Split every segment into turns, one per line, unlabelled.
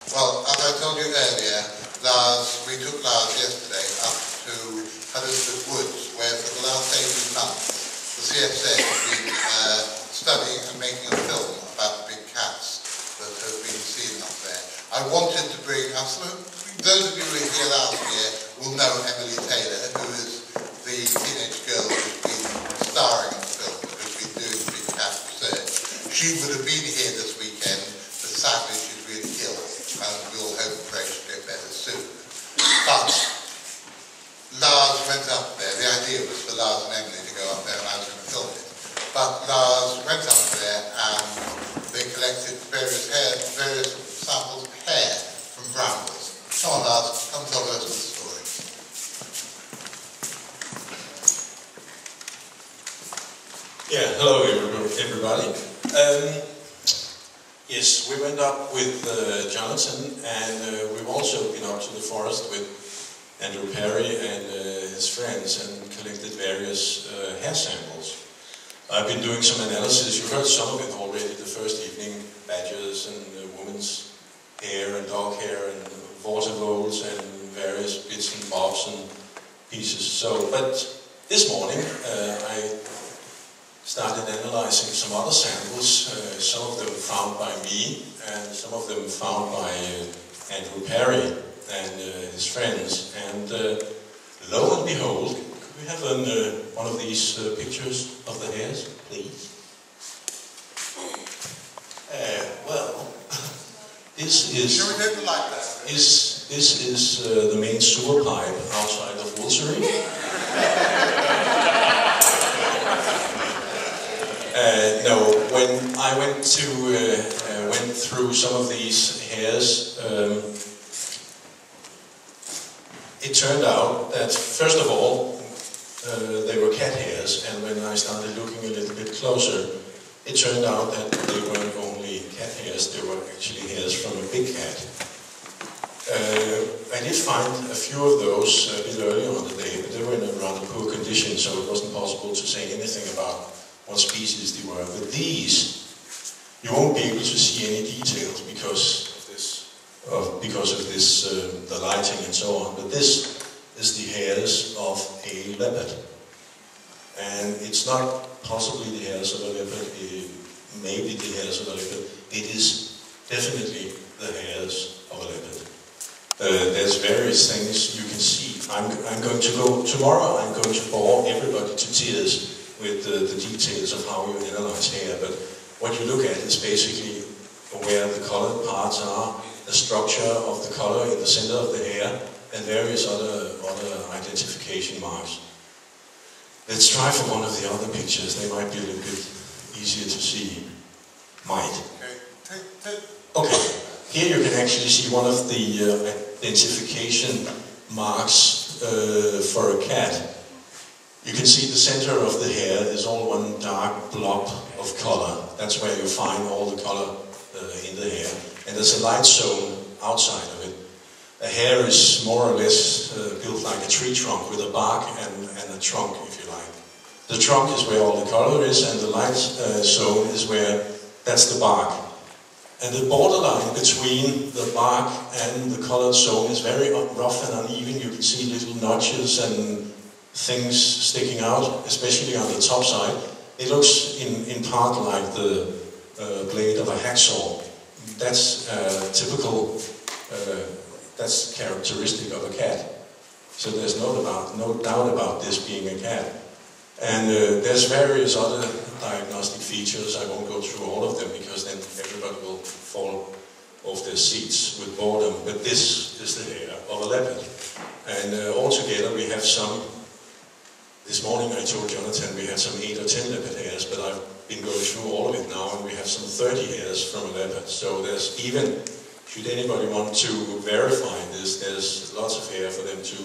Well, as I told you earlier, we took Lars yesterday up to Huddersfield Woods, where for the last 18 months the CFC has been studying and making a film about the big cats that have been seen up there. I wanted to bring up those of you who were here last year will know Emily Taylor, who is the teenage girl who's been starring in the film, who's been doing big cat research. She would have been here this weekend, but sadly she's really ill, and we all hope and pray she'll get better soon. But Lars went up there. The idea was for Lars and Emily to go up there, and I was going to film it. But Lars went up there and they collected various samples of hair from brambles. Come on, Lars, come tell us the story.
Yeah, hello everybody. Yes, we went up with Jonathan, and we've also been up to the forest with Andrew Perry and his friends and collected various hair samples. I've been doing some analysis. You heard some of it already the first evening: badgers and women's hair and dog hair and water voles and various bits and bobs and pieces. So, but this morning I started analyzing some other samples, some of them found by me and some of them found by Andrew Perry and his friends. And lo and behold, could we have one of these pictures of the hairs, please? Well, this is this is the main sewer pipe outside of Woolsey. No, when I went through some of these hairs, it turned out that first of all they were cat hairs, and when I started looking a little bit closer, it turned out that they weren't only cat hairs; they were actually hairs from a big cat. I did find a few of those a bit earlier on the day, but they were in a rather poor condition, so it wasn't possible to say anything about what species they were. But these, you won't be able to see any details because of this, the lighting and so on. But this is the hairs of a leopard, and it's not possibly the hairs of a leopard. Maybe the hairs of a leopard. It is definitely the hairs of a leopard. There's various things you can see. I'm going to go tomorrow. I'm going to bore everybody to tears with the details of how you analyze hair, but what you look at is basically where the colored parts are, the structure of the color in the center of the hair, and various other identification marks. Let's try for one of the other pictures. They might be a little bit easier to see. Okay, here you can actually see one of the identification marks for a cat. You can see the center of the hair is all one dark blob of color. That's where you find all the color in the hair. And there's a light zone outside of it. A hair is more or less built like a tree trunk with a bark and a trunk, if you like. The trunk is where all the color is, and the light zone is where, that's the bark. And the borderline between the bark and the colored zone is very rough and uneven. You can see little notches and things sticking out, especially on the top side. It looks in part like the blade of a hacksaw. That's typical, that's characteristic of a cat. So there's no doubt about this being a cat. And there's various other diagnostic features. I won't go through all of them because then everybody will fall off their seats with boredom. But this is the hair of a leopard. And altogether we have some. This morning I told Jonathan we had some 8 or 10 leopard hairs, but I've been going through all of it now, and we have some 30 hairs from a leopard. So there's even, should anybody want to verify this, there's lots of hair for them to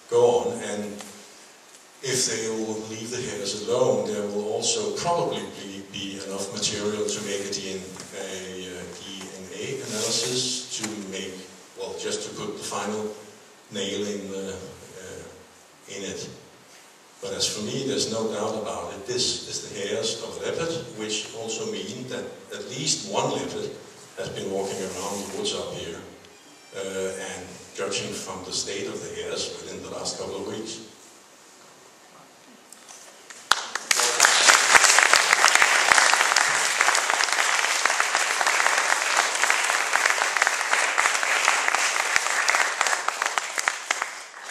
go on. And if they will leave the hairs alone, there will also probably be enough material to make a DNA analysis to make, well, just to put the final nail in it. But as for me, there's no doubt about it. This is the hairs of a leopard, which also mean that at least one leopard has been walking around the woods up here and judging from the state of the hairs within the last couple of weeks.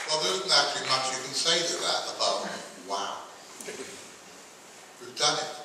Well, there isn't actually much you can say to that about, wow, we've done it.